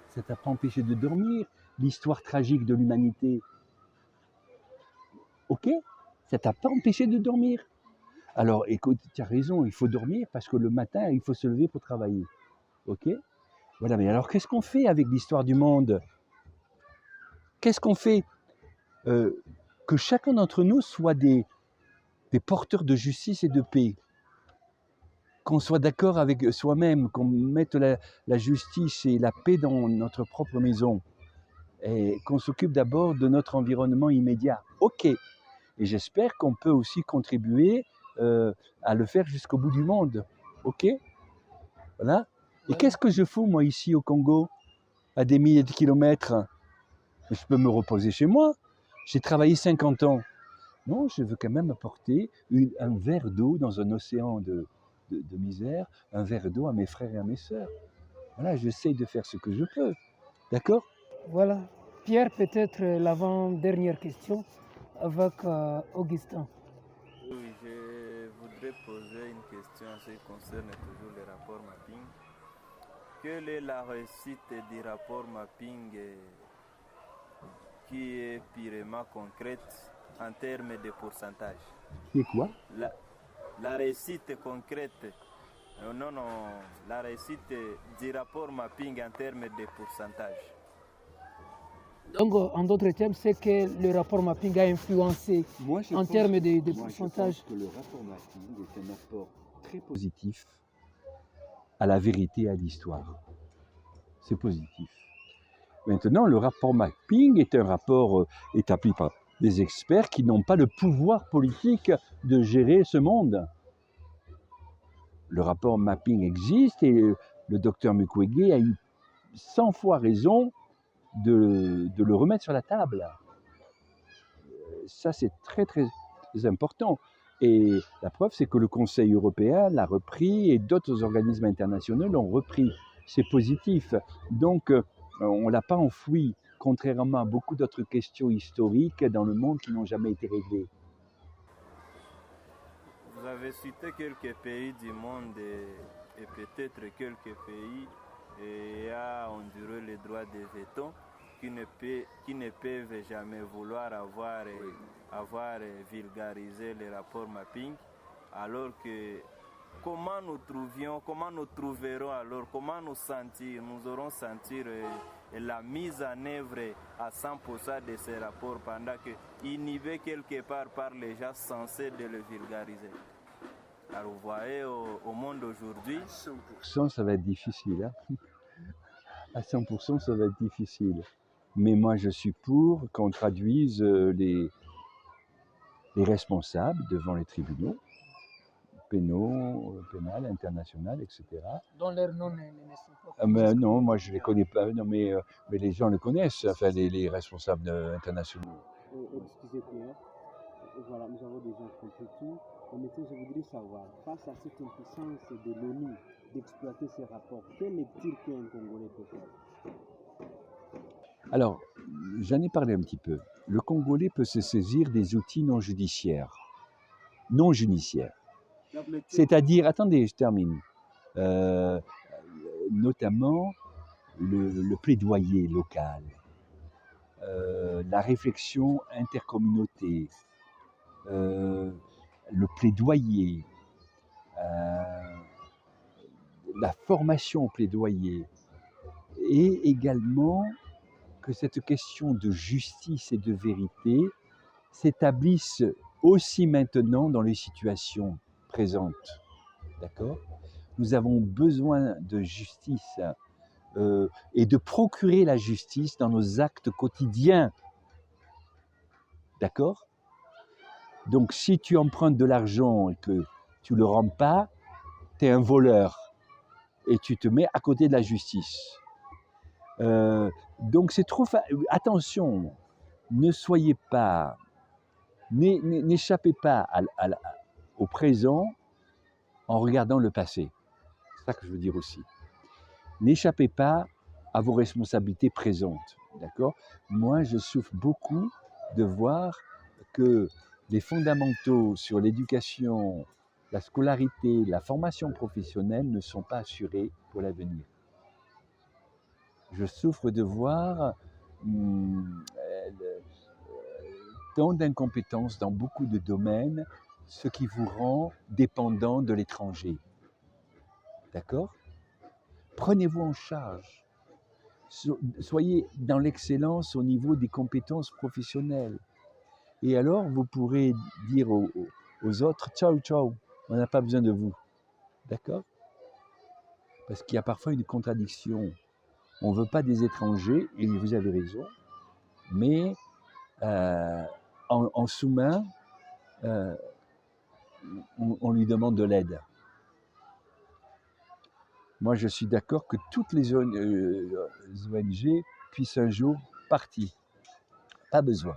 Ça t'a pas empêché de dormir? L'histoire tragique de l'humanité. OK? Ça t'a pas empêché de dormir? Alors, écoute, tu as raison, il faut dormir parce que le matin, il faut se lever pour travailler. OK? Voilà, mais alors qu'est-ce qu'on fait avec l'histoire du monde? Qu'est-ce qu'on fait? Que chacun d'entre nous soit des porteurs de justice et de paix. Qu'on soit d'accord avec soi-même, qu'on mette la justice et la paix dans notre propre maison. Et qu'on s'occupe d'abord de notre environnement immédiat. OK. Et j'espère qu'on peut aussi contribuer à le faire jusqu'au bout du monde. OK? Voilà. Et qu'est-ce que je fous, moi, ici au Congo, à des milliers de kilomètres? Je peux me reposer chez moi. J'ai travaillé 50 ans. Non, je veux quand même apporter un verre d'eau dans un océan de misère, un verre d'eau à mes frères et à mes sœurs. Voilà, j'essaye de faire ce que je peux. D'accord? Voilà. Pierre, peut-être l'avant-dernière question. avec Augustin. Oui, je voudrais poser une question en ce qui concerne toujours le rapport mapping. Quelle est la réussite du rapport mapping qui est purement concrète en termes de pourcentage? Qui est quoi? La réussite concrète, la réussite du rapport mapping en termes de pourcentage. Donc, en d'autres termes, c'est que le rapport mapping a influencé en termes de pourcentage. Je pense que le rapport mapping est un apport très positif à la vérité et à l'histoire. C'est positif. Maintenant, le rapport mapping est un rapport établi par des experts qui n'ont pas le pouvoir politique de gérer ce monde. Le rapport mapping existe et le docteur Mukwege a eu 100 fois raison de le remettre sur la table. Ça, c'est très, très important. Et la preuve, c'est que le Conseil européen l'a repris et d'autres organismes internationaux l'ont repris. C'est positif. Donc, on ne l'a pas enfoui, contrairement à beaucoup d'autres questions historiques dans le monde qui n'ont jamais été réglées. Vous avez cité quelques pays du monde et peut-être quelques pays ayant enduré les droits de veto qui ne peuvent jamais vouloir avoir vulgarisé les rapports mapping, alors que comment nous trouverons alors, nous aurons sentir la mise en œuvre à 100% de ces rapports pendant que inhibé quelque part par les gens censés de le vulgariser. Alors vous voyez, au monde d'aujourd'hui, 100%, ça va être difficile. Hein? À 100%, ça va être difficile. Mais moi, je suis pour qu'on traduise les responsables devant les tribunaux pénal, international, etc. Dont leurs noms ne sont pas Mais non, moi je ne les connais pas, non, mais les gens le connaissent, enfin les responsables internationaux. Excusez Pierre, voilà, nous avons déjà compris tout. Mais maintenant, je voudrais savoir, face à cette impuissance de l'ONU d'exploiter ces rapports, quel est-il qu'un Congolais peut faire? Alors, j'en ai parlé un petit peu. Le Congolais peut se saisir des outils non judiciaires. Non judiciaires. C'est-à-dire, attendez, je termine. Notamment le plaidoyer local, la réflexion intercommunauté, le plaidoyer, la formation au plaidoyer, et également que cette question de justice et de vérité s'établisse aussi maintenant dans les situations présentes. D'accord ? Nous avons besoin de justice et de procurer la justice dans nos actes quotidiens. D'accord ? Donc si tu empruntes de l'argent et que tu ne le rends pas, tu es un voleur et tu te mets à côté de la justice. Donc c'est trop attention, ne soyez pas, n'échappez pas au présent en regardant le passé. C'est ça que je veux dire aussi. N'échappez pas à vos responsabilités présentes. D'accord ? Moi, je souffre beaucoup de voir que les fondamentaux sur l'éducation, la scolarité, la formation professionnelle ne sont pas assurés pour l'avenir. Je souffre de voir tant d'incompétences dans beaucoup de domaines, ce qui vous rend dépendant de l'étranger. D'accord ? Prenez-vous en charge. Soyez dans l'excellence au niveau des compétences professionnelles. Et alors, vous pourrez dire aux autres, ciao, ciao, on n'a pas besoin de vous. D'accord ? Parce qu'il y a parfois une contradiction. On ne veut pas des étrangers, et vous avez raison, mais en sous-main, on lui demande de l'aide. Moi, je suis d'accord que toutes les ONG puissent un jour partir. Pas besoin.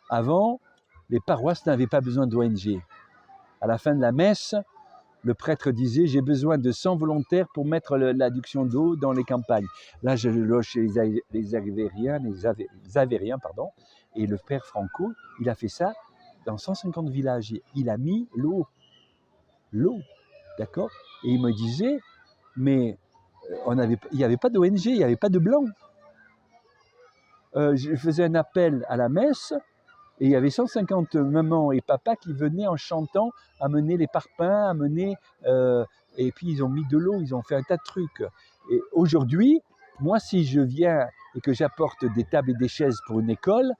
Avant, les paroisses n'avaient pas besoin d'ONG. À la fin de la messe, le prêtre disait « J'ai besoin de 100 volontaires pour mettre l'adduction d'eau dans les campagnes ». Là, je loge les Avériens, Et le père Franco, il a fait ça dans 150 villages. Il a mis l'eau, d'accord? Et il me disait, mais il n'y avait pas d'ONG, il n'y avait pas de blanc. Je faisais un appel à la messe, et il y avait 150 mamans et papas qui venaient en chantant, amener les parpaings, et puis ils ont mis de l'eau, ils ont fait un tas de trucs. Et aujourd'hui, moi, si je viens et que j'apporte des tables et des chaises pour une école,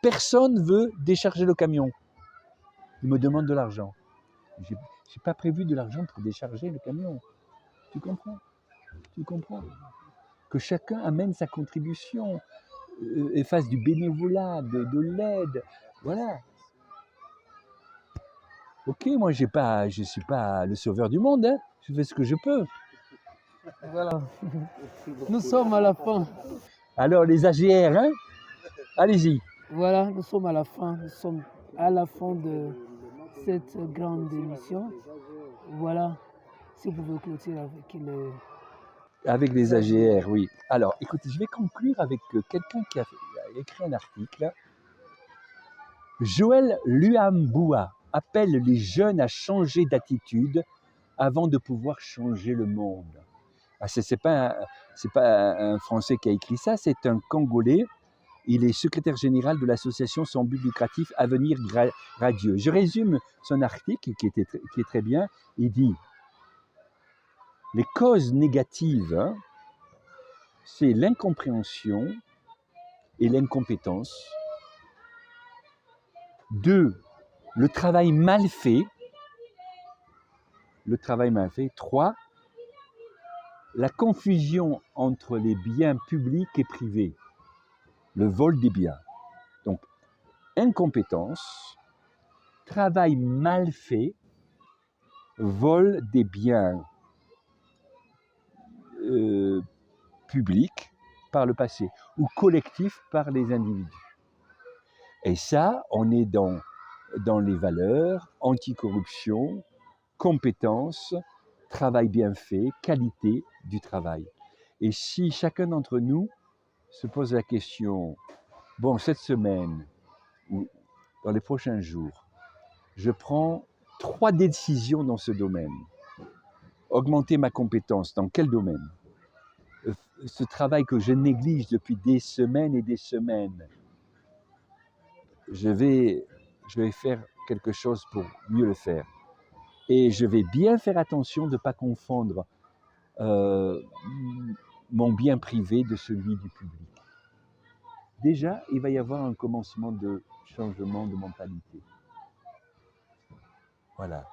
personne ne veut décharger le camion. Ils me demandent de l'argent. Je n'ai pas prévu de l'argent pour décharger le camion. Tu comprends? Tu comprends? Que chacun amène sa contribution, et fasse du bénévolat, de l'aide. Voilà. Ok, moi je ne suis pas le sauveur du monde, hein. Je fais ce que je peux. Voilà. Nous sommes à la fin. Alors les AGR, hein, allez-y. Voilà, nous sommes à la fin. Nous sommes à la fin de cette grande émission. Voilà. Si vous pouvez clôturer avec les... Avec les AGR, oui. Alors, écoutez, je vais conclure avec quelqu'un qui a écrit un article. Joël Luamboua appelle les jeunes à changer d'attitude avant de pouvoir changer le monde. Ah, c'est pas un Français qui a écrit ça, c'est un Congolais. Il est secrétaire général de l'association sans but lucratif Avenir Radieux. Je résume son article qui est très bien. Il dit: les causes négatives, hein, c'est l'incompréhension et l'incompétence. 2, le travail mal fait. 3, la confusion entre les biens publics et privés, le vol des biens. Donc, incompétence, travail mal fait, vol des biens publics par le passé ou collectifs par les individus. Et ça, on est dans les valeurs, anticorruption, compétence, travail bien fait, qualité du travail. Et si chacun d'entre nous se pose la question, bon, cette semaine ou dans les prochains jours, je prends 3 décisions dans ce domaine. Augmenter ma compétence, dans quel domaine? Ce travail que je néglige depuis des semaines et des semaines, je vais faire quelque chose pour mieux le faire. Et je vais bien faire attention de ne pas confondre mon bien privé de celui du public. Déjà, il va y avoir un commencement de changement de mentalité. Voilà.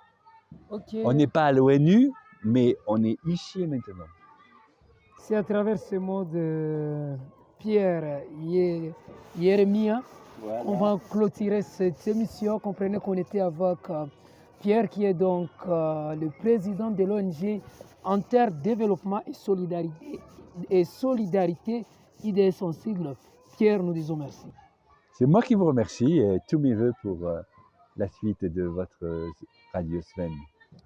Okay. On n'est pas à l'ONU, mais on est ici et maintenant. C'est à travers ce mot de Pierre Yeremia qu'on va clôturer cette émission. Comprenez qu'on était avec Pierre, qui est donc le président de l'ONG Interdéveloppement et Solidarité, IDS son sigle. Pierre, nous disons merci. C'est moi qui vous remercie et tous mes voeux pour la suite de votre radio Sven.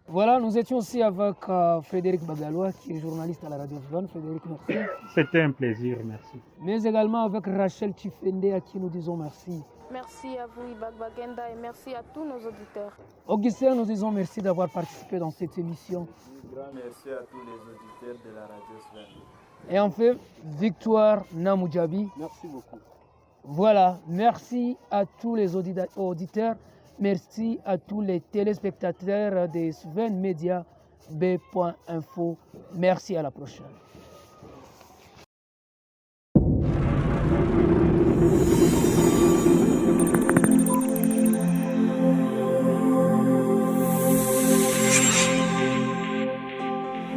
Voilà, nous étions aussi avec Frédéric Bagalois, qui est journaliste à la radio Sven. Frédéric, merci. C'était un plaisir, merci. Mais également avec Rachel Chifende, à qui nous disons merci. Merci à vous, Ibak Bagenda, et merci à tous nos auditeurs. Augustin, nous disons merci d'avoir participé dans cette émission. Merci à tous les auditeurs de la radio Sven. Et enfin, Victoire Namoudjabi. Merci beaucoup. Voilà, merci à tous les auditeurs, merci à tous les téléspectateurs de Sven Media B.info. Merci, à la prochaine.